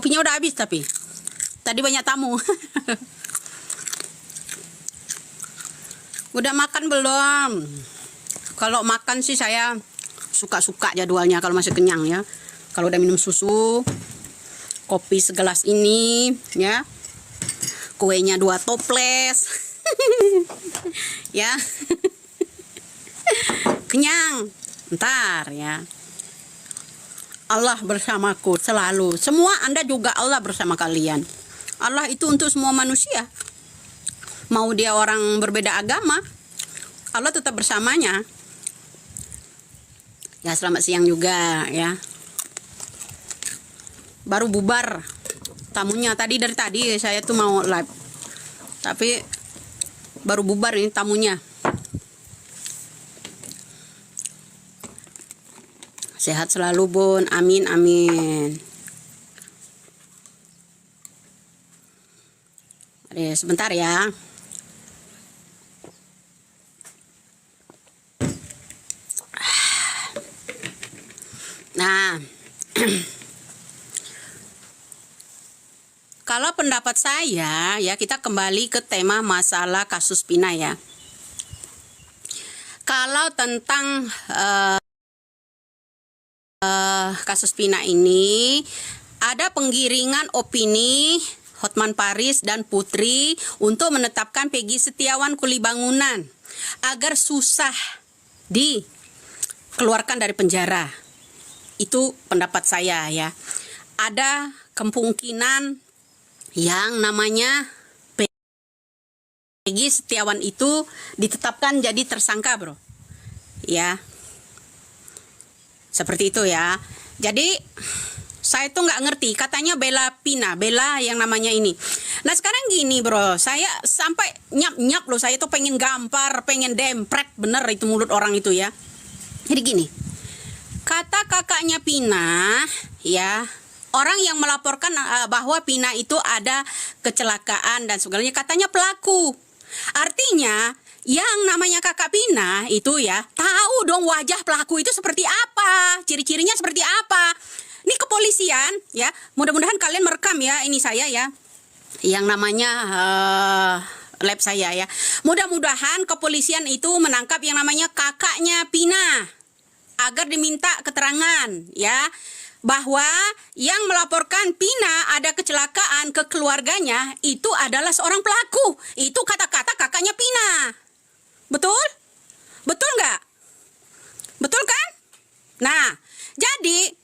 Kopinya udah habis tapi tadi banyak tamu. Udah makan belum? Kalau makan sih saya suka-suka jadwalnya kalau masih kenyang ya. Kalau udah minum susu, kopi segelas ini ya, kuenya 2 toples. Ya. Kenyang. Ntar ya. Allah bersamaku selalu. Semua Anda juga Allah bersama kalian. Allah itu untuk semua manusia. Mau dia orang berbeda agama, Allah tetap bersamanya. Ya, selamat siang juga ya. Baru bubar tamunya tadi, dari tadi saya tuh mau live. Tapi baru bubar ini tamunya. Sehat selalu, Bun. Amin, amin. Sebentar ya. Nah, kalau pendapat saya ya, kita kembali ke tema masalah kasus Pina ya. Kalau tentang kasus Pina ini, ada penggiringan opini Hotman Paris dan Putri untuk menetapkan Peggy Setiawan kuli bangunan agar susah dikeluarkan dari penjara. Itu pendapat saya ya. Ada kemungkinan yang namanya Peggy Setiawan itu ditetapkan jadi tersangka, bro. Ya. Seperti itu ya. Jadi saya tuh nggak ngerti, katanya bela Pina, bela yang namanya ini. Nah sekarang gini, bro, saya sampai nyap-nyap loh, saya tuh pengen gampar, pengen dempret bener itu mulut orang itu ya. Jadi gini, kata kakaknya Pina ya, orang yang melaporkan bahwa Pina itu ada kecelakaan dan segalanya, katanya pelaku. Artinya yang namanya kakak Pina itu ya tahu dong wajah pelaku itu seperti apa, ciri-cirinya seperti apa. Ini kepolisian ya, mudah-mudahan kalian merekam ya, ini saya ya, yang namanya lab saya ya. Mudah-mudahan kepolisian itu menangkap yang namanya kakaknya Pina agar diminta keterangan ya, bahwa yang melaporkan Pina ada kecelakaan ke keluarganya itu adalah seorang pelaku. Itu kata-kata kakaknya Pina. Betul? Betul nggak? Betul kan? Nah, jadi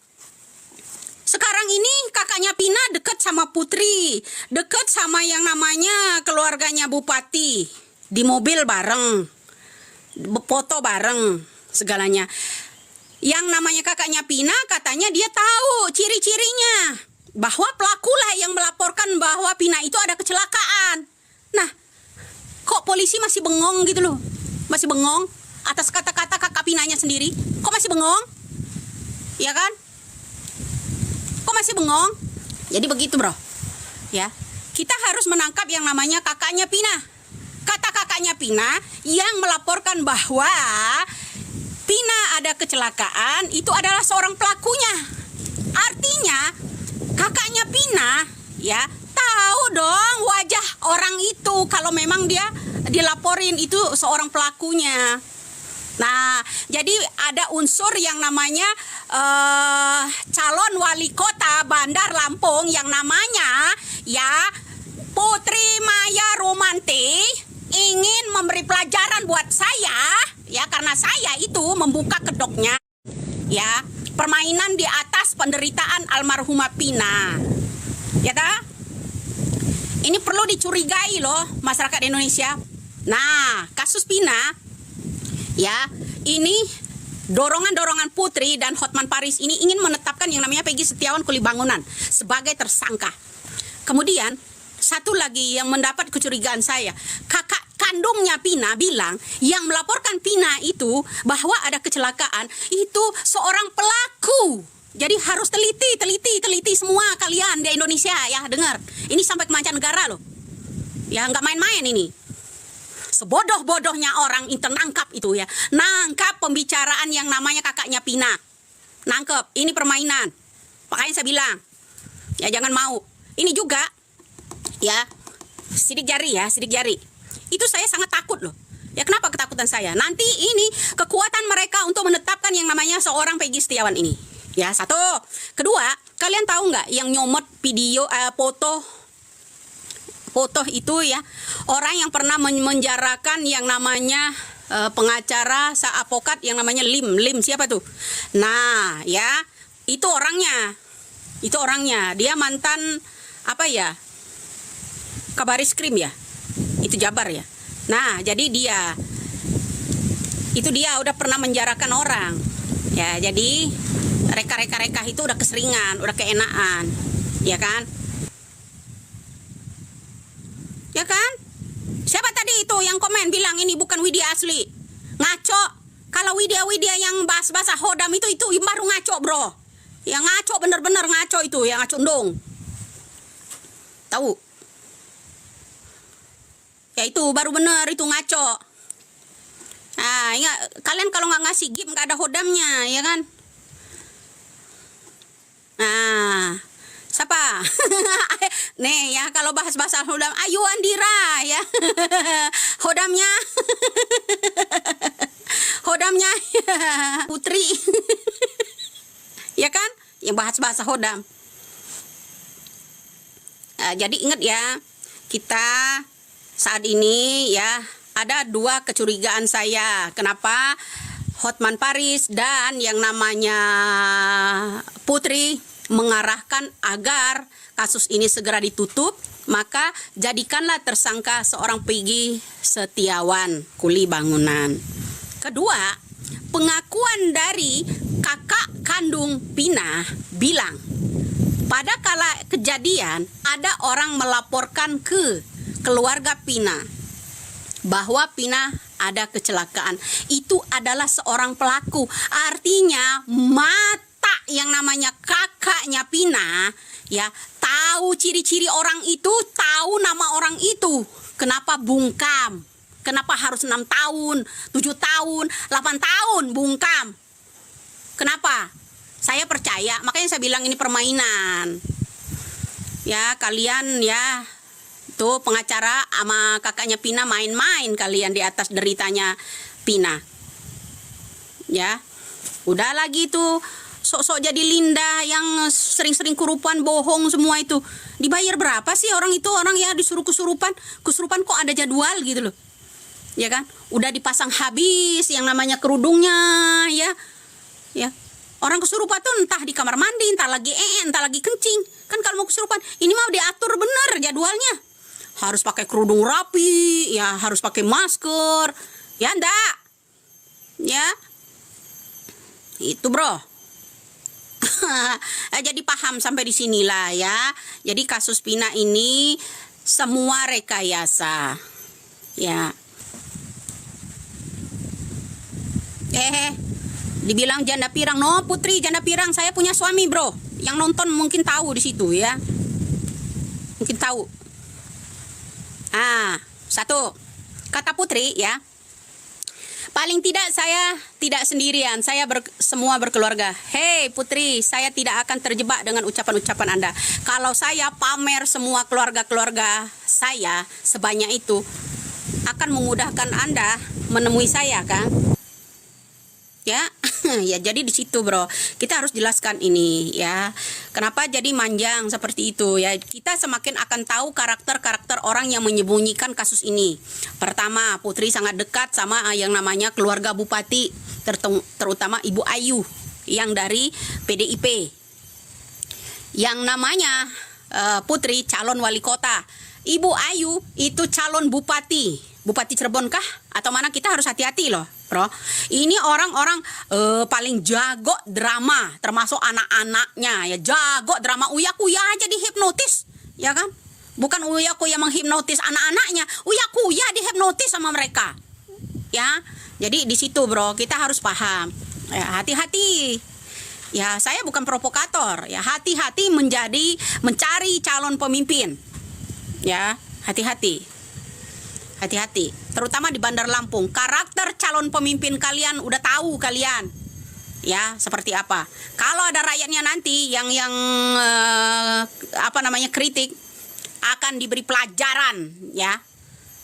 sekarang ini kakaknya Pina dekat sama Putri, dekat sama yang namanya keluarganya Bupati, di mobil bareng, foto bareng, segalanya. Yang namanya kakaknya Pina katanya dia tahu ciri-cirinya, bahwa pelakulah yang melaporkan bahwa Pina itu ada kecelakaan. Nah, kok polisi masih bengong gitu loh? Masih bengong atas kata-kata kakak Pinanya sendiri. Kok masih bengong? Ya kan? Kok masih bengong? Jadi begitu, bro. Ya, kita harus menangkap yang namanya kakaknya Pina. Kata kakaknya Pina yang melaporkan bahwa Pina ada kecelakaan itu adalah seorang pelakunya. Artinya kakaknya Pina ya tahu dong wajah orang itu kalau memang dia dilaporin itu seorang pelakunya. Nah, jadi ada unsur yang namanya calon wali kota Bandar Lampung yang namanya ya Putri Maya Rumanti ingin memberi pelajaran buat saya ya, karena saya itu membuka kedoknya ya, permainan di atas penderitaan almarhumah Pina. Ya ta? Ini perlu dicurigai loh masyarakat Indonesia. Nah, kasus Pina ya, ini dorongan-dorongan Putri dan Hotman Paris ini ingin menetapkan yang namanya Peggy Setiawan kuli bangunan sebagai tersangka. Kemudian satu lagi yang mendapat kecurigaan saya, kakak kandungnya Pina bilang yang melaporkan Pina itu bahwa ada kecelakaan itu seorang pelaku. Jadi harus teliti semua kalian di Indonesia ya, dengar. Ini sampai ke mancanegara loh. Ya nggak main-main ini. Sebodoh-bodohnya orang itu nangkap itu ya. Nangkap pembicaraan yang namanya kakaknya Pina. Nangkep, ini permainan. Makanya saya bilang, Ya jangan mau. Ini juga ya, sidik jari ya, sidik jari. Itu saya sangat takut loh. Ya kenapa ketakutan saya? Nanti ini kekuatan mereka untuk menetapkan yang namanya seorang Peggy Setiawan ini. Ya, satu. Kedua, kalian tahu nggak yang nyomot video, foto itu ya, orang yang pernah menjarakan yang namanya pengacara avokat yang namanya Lim siapa tuh? Nah, ya, itu orangnya. Itu orangnya. Dia mantan apa ya? Kabaris-Krim ya. Itu Jabar ya. Nah, jadi dia udah pernah menjarakan orang. Ya, jadi reka itu udah keseringan, udah keenaan. Ya kan? Ya kan? Siapa tadi itu yang komen bilang ini bukan Widya asli? Ngaco. Kalau Widya yang bahas-bahas Hodam itu baru ngaco, bro. Yang ngaco bener-bener ngaco itu, yang ngaco dong. Tahu? Ya itu baru bener itu ngaco. Nah, ya, kalian kalau nggak ngasih gift nggak ada Hodamnya, ya kan? Nah, siapa? Nih ya, kalau bahas-bahas Hodam, Ayu Andira ya. Hodamnya Hodamnya Putri. Ya kan? Yang bahas-bahas Hodam. Jadi ingat ya, kita saat ini ya ada dua kecurigaan saya. Kenapa Hotman Paris dan yang namanya Putri mengarahkan agar kasus ini segera ditutup, maka jadikanlah tersangka seorang Peggy Setiawan, kuli bangunan. Kedua, pengakuan dari kakak kandung Pina bilang, pada kala kejadian ada orang melaporkan ke keluarga Pina bahwa Pina ada kecelakaan. Itu adalah seorang pelaku. Artinya mata yang namanya kakaknya Pina ya tahu ciri-ciri orang itu, tahu nama orang itu. Kenapa bungkam? Kenapa harus 6 tahun, 7 tahun, 8 tahun bungkam? Kenapa? Saya percaya, makanya saya bilang ini permainan. Ya, kalian ya tuh pengacara sama kakaknya Pina main-main kalian di atas deritanya Pina. Ya. Udah lagi tuh sok-sok jadi Linda yang sering-sering kesurupan, bohong semua itu. Dibayar berapa sih orang itu? Orang ya disuruh kesurupan kok ada jadwal gitu loh. Ya kan? Udah dipasang habis yang namanya kerudungnya ya. Ya. Orang kesurupan tuh entah di kamar mandi, entah lagi entah lagi kencing. Kan kalau mau kesurupan, ini mah diatur bener jadwalnya. Harus pakai kerudung rapi, ya harus pakai masker. Ya enggak? Ya. Itu, bro. Jadi paham sampai di sinilah ya. Jadi kasus Pina ini semua rekayasa. Ya. Dibilang janda pirang. No, Putri janda pirang. Saya punya suami, bro. Yang nonton mungkin tahu di situ ya. Mungkin tahu. Satu. Kata Putri ya. Paling tidak saya tidak sendirian. Saya semua berkeluarga. Hei Putri, saya tidak akan terjebak dengan ucapan-ucapan Anda. Kalau saya pamer semua keluarga-keluarga saya sebanyak itu, akan memudahkan Anda menemui saya kan? Ya, ya jadi di situ, bro. Kita harus jelaskan ini ya. Kenapa jadi manjang seperti itu ya? Kita semakin akan tahu karakter-karakter orang yang menyembunyikan kasus ini. Pertama, Putri sangat dekat sama yang namanya keluarga bupati, terutama Ibu Ayu yang dari PDIP. Yang namanya Putri calon wali kota. Ibu Ayu itu calon bupati. Bupati Cirebon kah? Atau mana? Kita harus hati-hati loh, bro. Ini orang-orang paling jago drama, termasuk anak-anaknya ya, jago drama. Uya Kuya aja dihipnotis, ya kan? Bukan Uya Kuya menghipnotis anak-anaknya, Uya Kuya dihipnotis sama mereka. Ya. Jadi di situ, bro, kita harus paham. Ya, hati-hati. Ya, saya bukan provokator. Ya, hati-hati mencari calon pemimpin. Ya, hati-hati. Hati-hati, terutama di Bandar Lampung. Karakter calon pemimpin kalian udah tahu kalian. Ya, seperti apa? Kalau ada rakyatnya nanti yang kritik, akan diberi pelajaran, ya.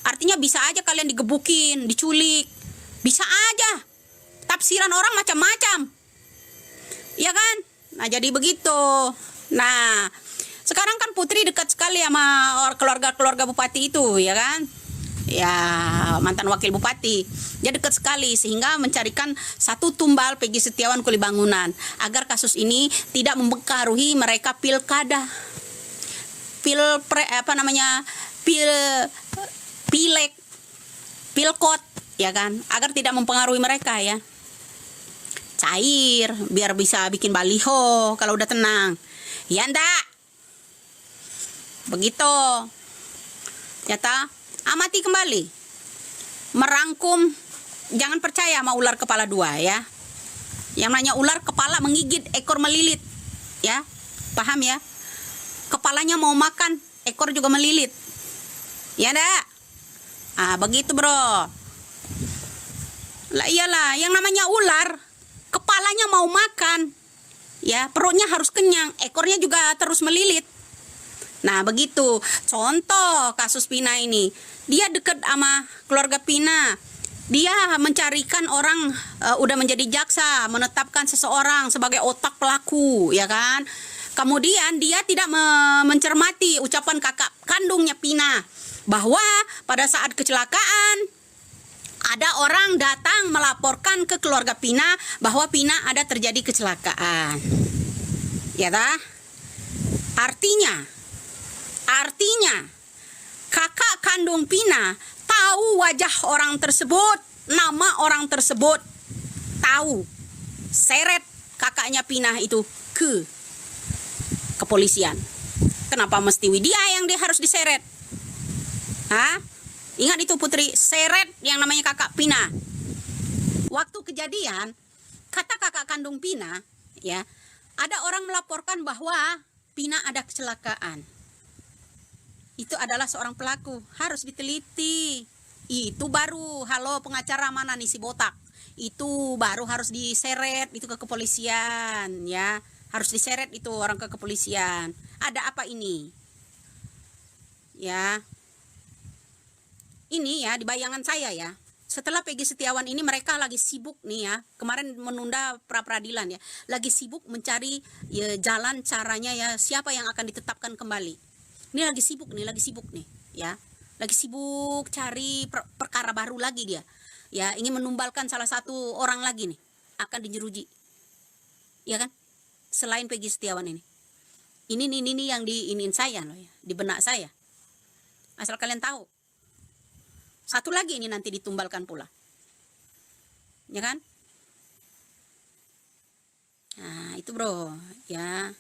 Artinya bisa aja kalian digebukin, diculik, bisa aja. Tafsiran orang macam-macam, ya kan? Nah, jadi begitu. Nah, sekarang kan Putri dekat sekali sama keluarga bupati itu, ya kan? Ya, mantan wakil bupati. Dia dekat sekali sehingga mencarikan satu tumbal Peggy Setiawan Kuli Bangunan agar kasus ini tidak mempengaruhi mereka pilkada, pilek, pilkot, ya kan? Agar tidak mempengaruhi mereka, ya. Cair biar bisa bikin baliho kalau udah tenang. Ya ndak? Begitu. Nyata, amati kembali. Merangkum, jangan percaya sama ular kepala dua, ya. Yang namanya ular kepala menggigit, ekor melilit, ya. Paham, ya? Kepalanya mau makan, ekor juga melilit. Ya ndak? Begitu, bro. Lah iyalah, yang namanya ular kepalanya mau makan, ya, perutnya harus kenyang, ekornya juga terus melilit. Nah, begitu. Contoh kasus Pina ini, dia dekat sama keluarga Pina. Dia mencarikan orang, udah menjadi jaksa, menetapkan seseorang sebagai otak pelaku, ya kan? Kemudian dia tidak mencermati ucapan kakak kandungnya Pina bahwa pada saat kecelakaan ada orang datang melaporkan ke keluarga Pina bahwa Pina ada terjadi kecelakaan. Ya dah? Artinya kakak kandung Pina tahu wajah orang tersebut, nama orang tersebut, tahu. Seret kakaknya Pina itu ke kepolisian. Kenapa mesti Widya yang dia harus diseret? Ingat itu, Putri, seret yang namanya kakak Pina. Waktu kejadian, kata kakak kandung Pina, ya, ada orang melaporkan bahwa Pina ada kecelakaan. Itu adalah seorang pelaku, harus diteliti. Itu baru, halo pengacara mana nih si botak? Itu baru harus diseret itu ke kepolisian, ya. Harus diseret itu orang ke kepolisian. Ada apa ini? Ya. Ini, ya, di bayangan saya, ya. Setelah Peggy Setiawan ini mereka lagi sibuk nih, ya. Kemarin menunda pra peradilan, ya. Lagi sibuk mencari, ya, jalan caranya, ya, siapa yang akan ditetapkan kembali. Ini lagi sibuk nih, ya. Lagi sibuk cari perkara baru lagi dia. Ya, ingin menumbalkan salah satu orang lagi nih akan dijeruji. Ya kan? Selain Peggy Setiawan ini. Ini yang diinin saya loh, ya, di benak saya. Asal kalian tahu. Satu lagi ini nanti ditumbalkan pula. Ya kan? Nah, itu, bro, ya.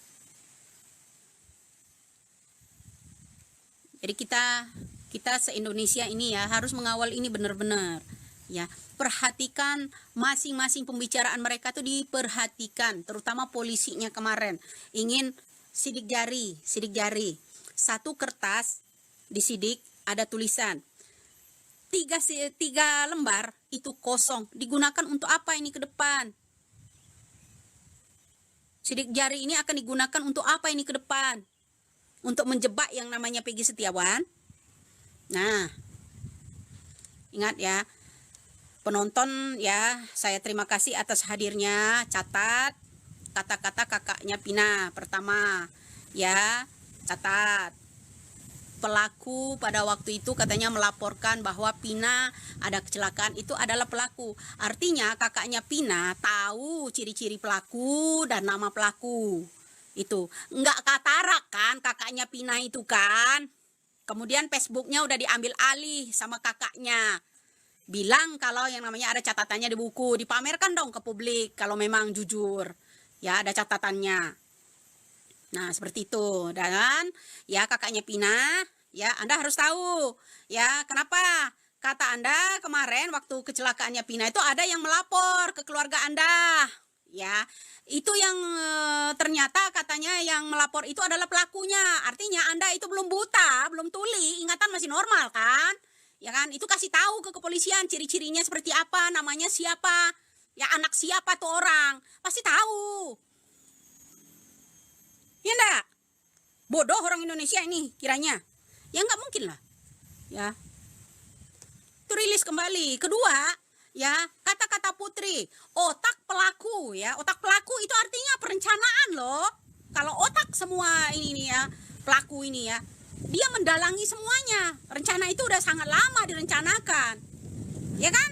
Jadi kita se-Indonesia ini, ya, harus mengawal ini benar-benar, ya. Perhatikan masing-masing pembicaraan mereka tuh diperhatikan, terutama polisinya kemarin ingin sidik jari. Satu kertas disidik ada tulisan. Tiga lembar itu kosong. Digunakan untuk apa ini ke depan? Sidik jari ini akan digunakan untuk apa ini ke depan? Untuk menjebak yang namanya Peggy Setiawan. Nah, ingat, ya, penonton, ya, saya terima kasih atas hadirnya. Catat kata-kata kakaknya Pina pertama, ya, catat. Pelaku pada waktu itu katanya melaporkan bahwa Pina ada kecelakaan, itu adalah pelaku. Artinya kakaknya Pina tahu ciri-ciri pelaku dan nama pelaku. Itu enggak katarak kan kakaknya Pina itu kan. Kemudian Facebooknya udah diambil alih sama kakaknya. Bilang kalau yang namanya ada catatannya di buku, dipamerkan dong ke publik kalau memang jujur. Ya, ada catatannya. Nah, seperti itu. Dan, ya, kakaknya Pina, ya, Anda harus tahu, ya, kenapa kata Anda kemarin waktu kecelakaannya Pina itu ada yang melapor ke keluarga Anda, ya. Itu yang ternyata katanya yang melapor itu adalah pelakunya. Artinya Anda itu belum buta, belum tuli, ingatan masih normal kan? Ya kan? Itu kasih tahu ke kepolisian ciri-cirinya seperti apa, namanya siapa. Ya anak siapa tuh orang? Pasti tahu. Ya enggak? Bodoh orang Indonesia ini kiranya. Ya nggak mungkin lah. Ya. Itu rilis kembali. Kedua, ya, kata-kata Putri, otak pelaku ya. Otak pelaku itu artinya perencanaan loh. Kalau otak semua ini nih ya, pelaku ini ya, dia mendalangi semuanya. Rencana itu udah sangat lama direncanakan. Ya kan?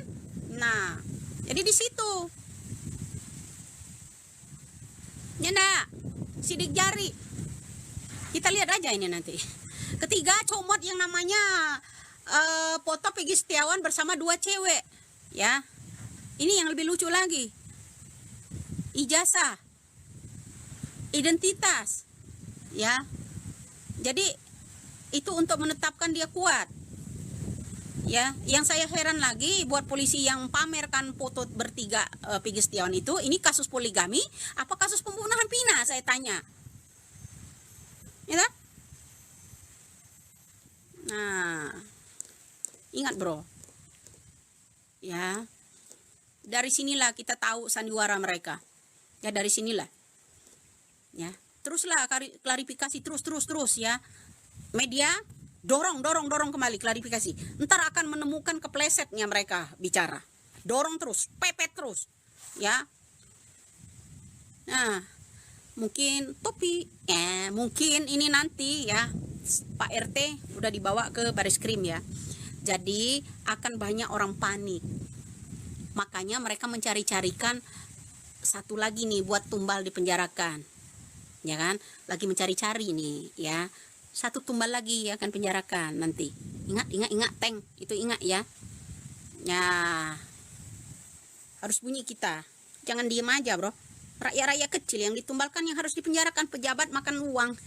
Nah, jadi di situ. Ya enggak? Sidik jari. Kita lihat aja ini nanti. Ketiga, comot yang namanya foto Peggy Setiawan bersama 2 cewek. Ya. Ini yang lebih lucu lagi. Ijazah. Identitas. Ya. Jadi itu untuk menetapkan dia kuat. Ya, yang saya heran lagi buat polisi yang pamerkan foto bertiga Peggy Setiawan itu, ini kasus poligami apa kasus pembunuhan Vina, saya tanya. Ya kan? Nah, ingat bro. Ya. Dari sinilah kita tahu sandiwara mereka. Ya dari sinilah. Ya. Teruslah klarifikasi terus ya. Media dorong kembali klarifikasi. Ntar akan menemukan keplesetnya mereka bicara. Dorong terus, pepet terus. Ya. Nah, mungkin mungkin ini nanti ya Pak RT udah dibawa ke baris krim ya. Jadi akan banyak orang panik. Makanya mereka mencari-carikan satu lagi nih buat tumbal dipenjarakan. Ya kan? Lagi mencari-cari nih ya. Satu tumbal lagi ya akan penjarakan nanti. Ingat Teng, itu ingat ya. Ya. Harus bunyi kita. Jangan diem aja, bro. Rakyat-rakyat kecil yang ditumbalkan yang harus dipenjarakan, pejabat makan uang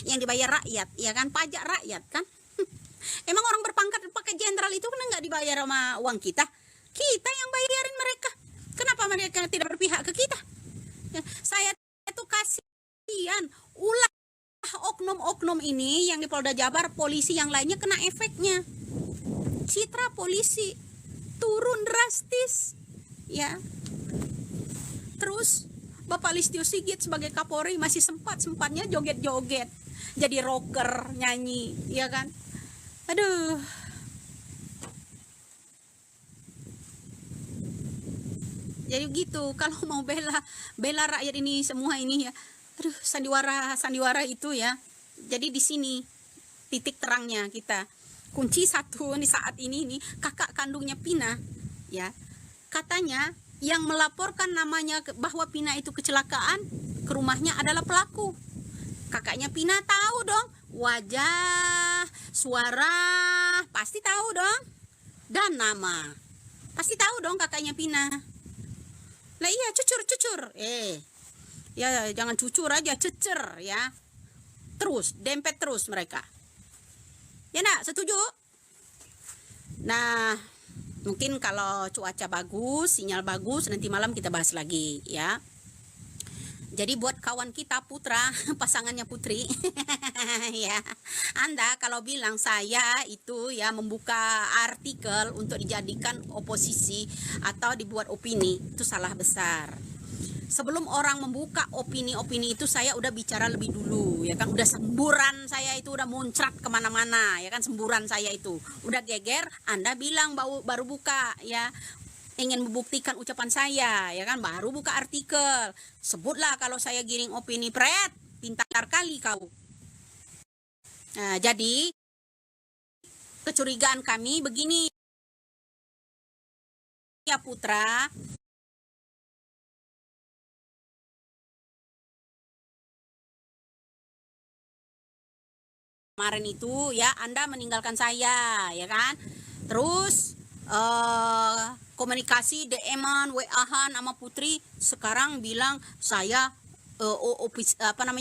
yang dibayar rakyat, ya kan, pajak rakyat kan. Emang orang berpangkat pakai jenderal itu kan nggak dibayar sama uang kita yang bayarin mereka. Kenapa mereka tidak berpihak ke kita? Ya, saya itu kasihan ulah oknum-oknum ini yang di Polda Jabar, polisi yang lainnya kena efeknya. Citra polisi turun drastis ya. Terus Bapak Listio Sigit sebagai Kapolri masih sempat-sempatnya joget-joget, jadi rocker, nyanyi, ya kan? Aduh. Jadi gitu, kalau mau bela rakyat ini semua ini ya. Aduh, sandiwara itu ya. Jadi di sini titik terangnya kita. Kunci satu nih saat ini nih, kakak kandungnya Pina ya. Katanya yang melaporkan namanya bahwa Pina itu kecelakaan ke rumahnya adalah pelaku. Kakaknya Pina tahu dong, wajah, suara, pasti tahu dong, dan nama, pasti tahu dong kakaknya Pina. Lah iya, cucur, ya jangan cucur aja, cecer ya, terus dempet terus mereka. Ya nak, setuju? Nah, mungkin kalau cuaca bagus, sinyal bagus, nanti malam kita bahas lagi ya. Jadi buat kawan kita Putra, pasangannya Putri, ya, Anda kalau bilang saya itu ya membuka artikel untuk dijadikan oposisi atau dibuat opini, itu salah besar. Sebelum orang membuka opini-opini itu saya udah bicara lebih dulu, ya kan, udah semburan saya itu udah muncrat kemana-mana, ya kan, semburan saya itu udah geger. Anda bilang baru buka, ya, ingin membuktikan ucapan saya, ya kan, baru buka artikel. Sebutlah kalau saya giring opini, pret, pintar kali kau. Nah, jadi kecurigaan kami begini ya Putra. Kemarin itu ya Anda meninggalkan saya, ya kan, terus komunikasi DM-an, WA-han sama Putri, sekarang bilang saya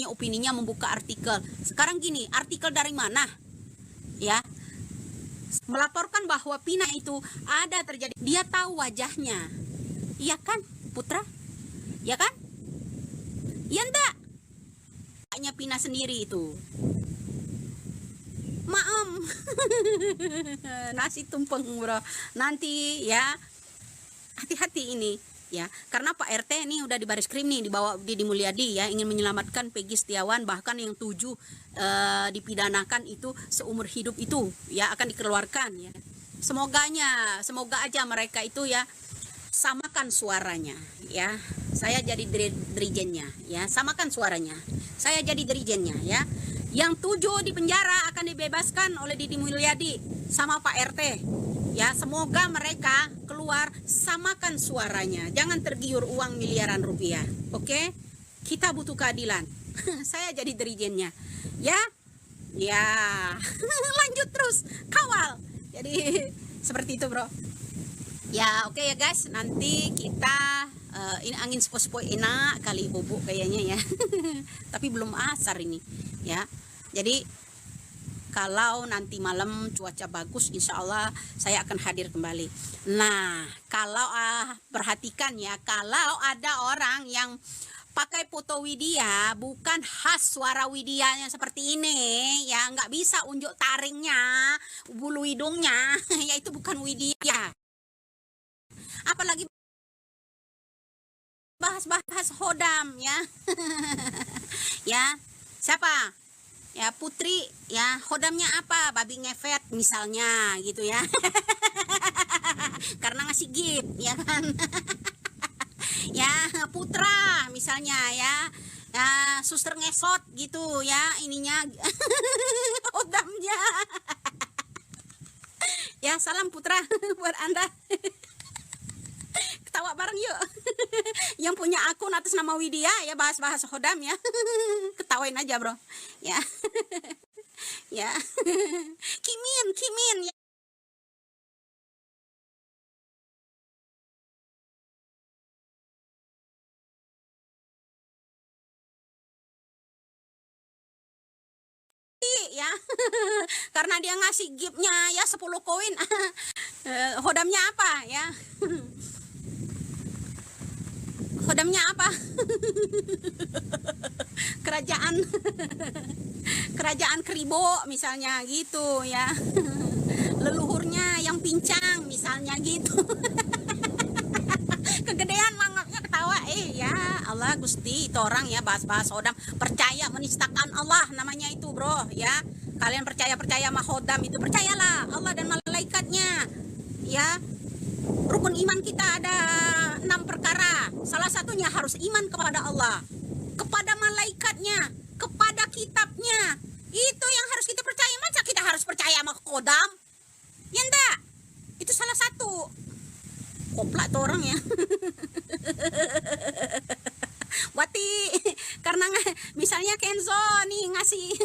opininya membuka artikel. Sekarang gini, artikel dari mana? Ya, melaporkan bahwa Pina itu ada terjadi, dia tahu wajahnya, iya kan Putra, ya kan, ya enggak, hanya Pina sendiri itu. Maaf. Nasi tumpeng bro, nanti ya hati-hati ini ya, karena Pak RT ini udah di baris krim nih, dibawa Deddy Mulyadi ya, ingin menyelamatkan Peggy Setiawan, bahkan yang 7 dipidanakan itu seumur hidup itu ya akan dikeluarkan ya. Semoga aja mereka itu ya samakan suaranya ya. Saya jadi dirijennya ya, samakan suaranya. Saya jadi dirijennya ya. Yang 7 di penjara akan dibebaskan oleh Deddy Mulyadi sama Pak RT. Ya, semoga mereka keluar, samakan suaranya. Jangan tergiur uang miliaran rupiah. Oke? Kita butuh keadilan. Saya jadi dirijennya. Ya. Ya. Lanjut terus. Kawal. Jadi seperti itu, Bro. Ya, oke ya guys. Nanti kita ini angin sepoi-sepoi enak kali bubuk kayaknya ya. Tapi belum asar ini, ya. Jadi kalau nanti malam cuaca bagus, insya Allah saya akan hadir kembali. Nah, kalau perhatikan ya, kalau ada orang yang pakai foto Widya bukan khas suara Widyanya seperti ini, ya nggak bisa unjuk taringnya, bulu hidungnya, ya itu bukan Widya. Apalagi bahas hodam ya. Ya, siapa? Ya Putri ya, hodamnya apa? Babi ngefet misalnya gitu ya. Karena ngasih gift ya kan. Ya Putra misalnya ya, ya suster ngesot gitu ya ininya. Hodamnya. Ya salam Putra buat Anda. Ketawa bareng yuk. Yang punya akun atas nama Widya ya, bahas-bahas hodam ya. Ketawain aja bro ya. Ya. Kimin ya. Ya. Karena dia ngasih giftnya ya 10 koin. Hodamnya apa ya? Hodamnya apa? kerajaan Kribo misalnya gitu ya. Leluhurnya yang pincang misalnya gitu. Kegedean mangapnya ketawa. Ya Allah Gusti, itu orang ya bahas-bahas hodam, percaya menistakan Allah namanya itu bro ya. Kalian percaya sama hodam itu, percayalah Allah dan malaikatnya ya. Rukun iman kita ada 6 perkara. Salah satunya harus iman kepada Allah, kepada malaikatnya, kepada kitabnya. Itu yang harus kita percaya. Masa kita harus percaya sama kodam? Ya enggak. Itu salah satu. Koplak tuh orang ya. Wati, karena misalnya Kenzo nih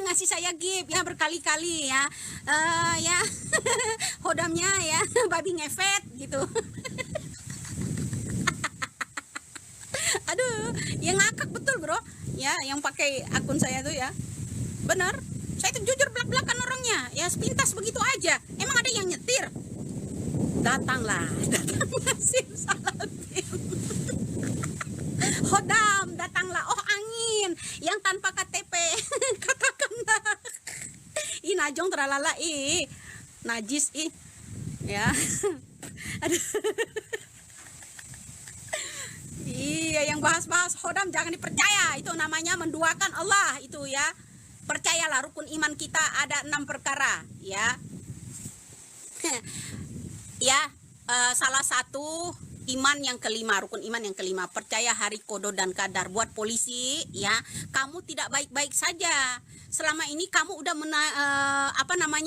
ngasih saya gift ya berkali-kali ya. Ya. Hodamnya ya babi ngefet gitu. Aduh, yang ngakak betul bro ya, yang pakai akun saya tuh ya. Bener, saya tuh jujur belak-belakan orangnya ya, sepintas begitu aja. Emang ada yang nyetir? Datanglah Sim Salatin. Hodam datanglah. Oh angin yang tanpa KTP. Katakanlah. Ih najong teralala najis ya. Aduh. Iya, yang bahas-bahas hodam jangan dipercaya. Itu namanya menduakan Allah itu ya. Percayalah rukun iman kita ada 6 perkara ya. Ya, salah satu iman yang kelima, rukun iman yang kelima, percaya hari kodo dan kadar. Buat polisi ya, kamu tidak baik-baik saja. Selama ini kamu udah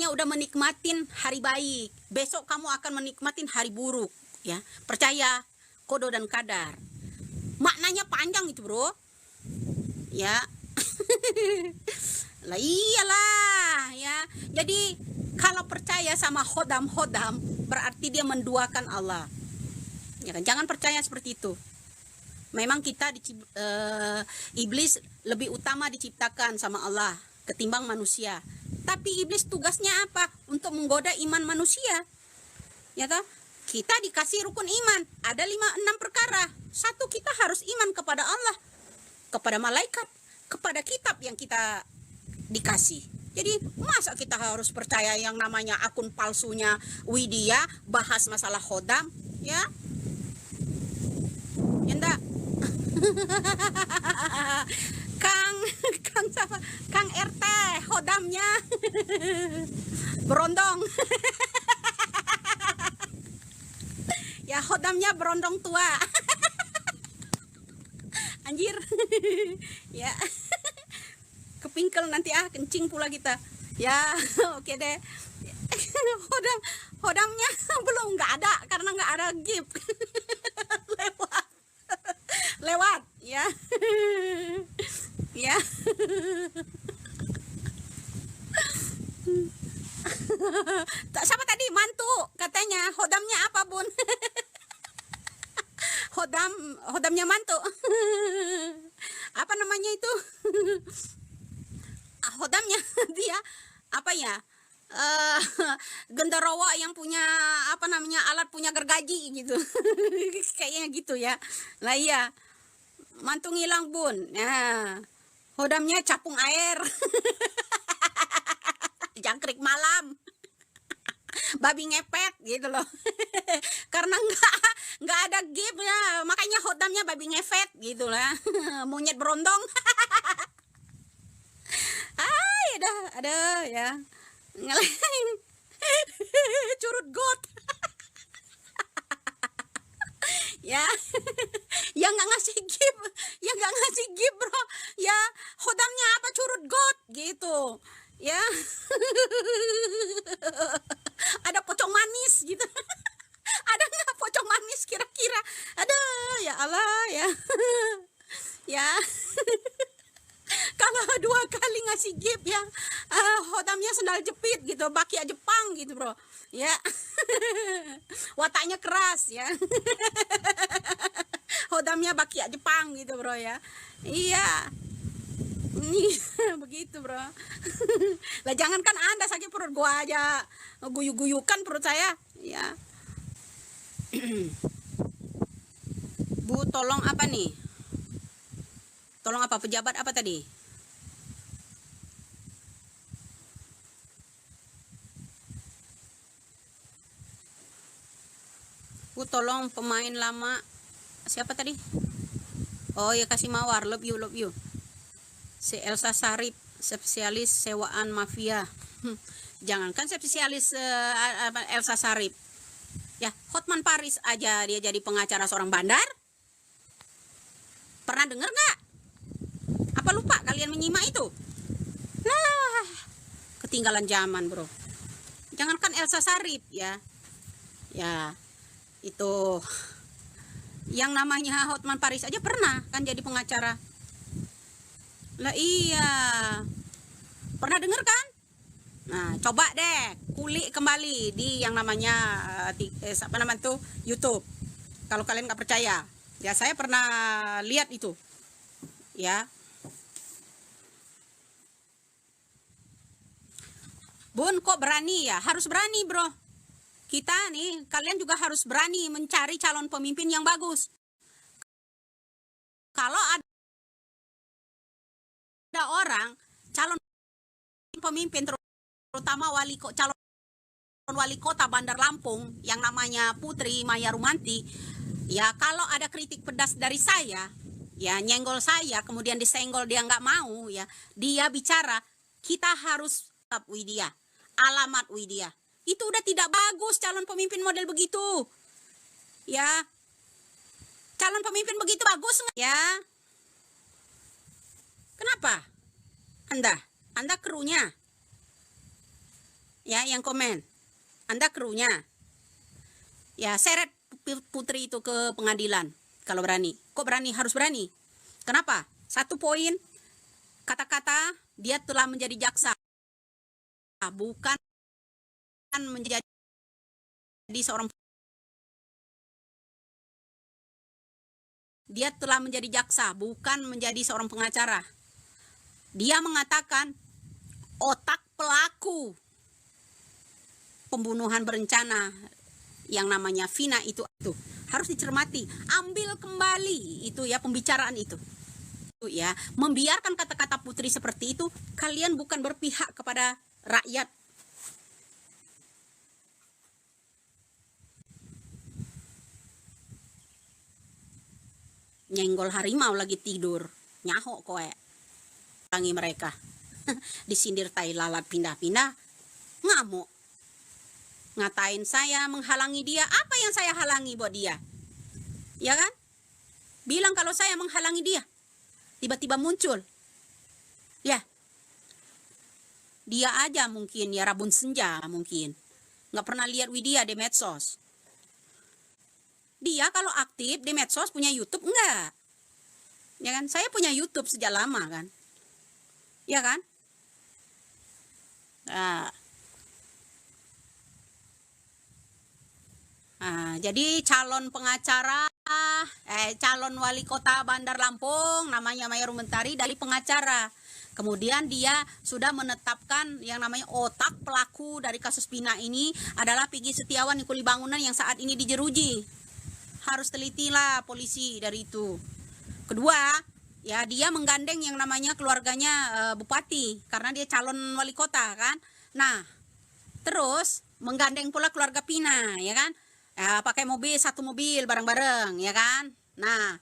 udah menikmatin hari baik. Besok kamu akan menikmatin hari buruk ya. Percaya kodo dan kadar. Maknanya panjang itu bro ya. Lah iyalah ya. Jadi kalau percaya sama hodam berarti dia menduakan Allah ya kan. Jangan percaya seperti itu. Memang kita iblis lebih utama diciptakan sama Allah ketimbang manusia. Tapi iblis tugasnya apa? Untuk menggoda iman manusia ya toh. Kita dikasih rukun iman, ada 6 perkara. Satu, kita harus iman kepada Allah, kepada malaikat, kepada kitab yang kita dikasih. Jadi masa kita harus percaya yang namanya akun palsunya Widya bahas masalah hodam ya? Kang Kang siapa? Kang RT hodamnya berondong. Ya hodamnya berondong tua. Anjir. Ya kepingkel nanti kencing pula kita ya. Oke deh. Hodamnya belum, nggak ada karena nggak ada gift. lewat ya. Ya. Siapa tadi mantu katanya hodamnya apa bun? Hodamnya mantu. Apa namanya itu? Hodamnya dia apa ya? Genderowo yang punya apa namanya alat punya gergaji gitu. Kayaknya gitu ya. Lah iya, mantu ngilang bun. Nah, hodamnya capung air. Jangkrik malam. Babi ngepet gitu loh. Karena nggak ada gift ya, makanya hodamnya babi ngepet gitu lah. Monyet berondong. Ada ya. Curut got. Ya. Yang nggak ngasih gift bro ya, hodamnya apa curut got gitu ya. Ada pocong manis gitu. Ada nggak pocong manis kira-kira? Ada ya Allah ya. Ya. Kalau 2 kali ngasih gift ya, hodamnya sendal jepit gitu, bakia Jepang gitu bro ya. Wataknya keras ya. Hodamnya bakia Jepang gitu bro ya. Iya ini begitu bro. Lah jangankan anda sakit perut, gua aja guyuk-guyukan perut saya ya. Bu tolong apa nih? Tolong apa, pejabat apa tadi? Bu tolong pemain lama siapa tadi? Oh ya, kasih mawar, love you. Si Elsa Sarip, spesialis sewaan mafia. Jangankan spesialis Elsa Sarip. Ya, Hotman Paris aja dia jadi pengacara seorang bandar. Pernah dengar nggak? Apa lupa kalian menyimak itu? Lah, ketinggalan zaman bro. Jangankan Elsa Sarip ya. Ya, itu yang namanya Hotman Paris aja pernah kan jadi pengacara. Lah iya, pernah dengar kan? Nah, coba deh kulik kembali di yang namanya apa namanya tuh YouTube. Kalau kalian nggak percaya, ya saya pernah lihat itu, ya. Bun, kok berani ya? Harus berani bro. Kita nih, kalian juga harus berani mencari calon pemimpin yang bagus. Kalau ada orang calon pemimpin, terutama calon wali kota Bandar Lampung yang namanya Putri Maya Rumanti, ya kalau ada kritik pedas dari saya, ya nyenggol saya, kemudian disenggol dia nggak mau, ya dia bicara, kita harus tetap Widya, alamat Widya. Itu udah tidak bagus calon pemimpin model begitu, ya. Calon pemimpin begitu bagus nggak? Ya. Kenapa? Anda krunya. Ya, yang komen. Anda krunya. Ya, seret Putri itu ke pengadilan kalau berani. Kok berani? Harus berani. Kenapa? 1 poin. Kata-kata dia telah menjadi jaksa. Bukan menjadi seorang. Dia telah menjadi jaksa, bukan menjadi seorang pengacara. Dia mengatakan otak pelaku pembunuhan berencana yang namanya Vina itu harus dicermati. Ambil kembali itu ya pembicaraan itu. Ya, membiarkan kata-kata Putri seperti itu, kalian bukan berpihak kepada rakyat. nyenggol harimau lagi tidur, nyahok kowe. Tangi mereka. Disindir tai lalat pindah-pindah, ngamuk. Ngatain saya menghalangi dia, apa yang saya halangi buat dia? Ya kan? Bilang kalau saya menghalangi dia. Tiba-tiba muncul. Ya. Dia aja mungkin, ya rabun senja mungkin. Nggak pernah lihat Widya di medsos. Dia kalau aktif di medsos punya YouTube enggak? Ya kan? Saya punya YouTube sejak lama kan? Ya kan? Jadi calon pengacara, calon wali kota Bandar Lampung namanya Maya Rumentari dari pengacara. Kemudian dia sudah menetapkan yang namanya otak pelaku dari kasus Pina ini adalah Piggy Setiawan Nikuli Bangunan yang saat ini dijeruji. Harus telitilah polisi dari itu. Kedua, ya dia menggandeng yang namanya keluarganya bupati karena dia calon wali kota kan. Nah, terus menggandeng pula keluarga Pina, ya kan? Pakai mobil, satu mobil bareng-bareng, ya kan? Nah,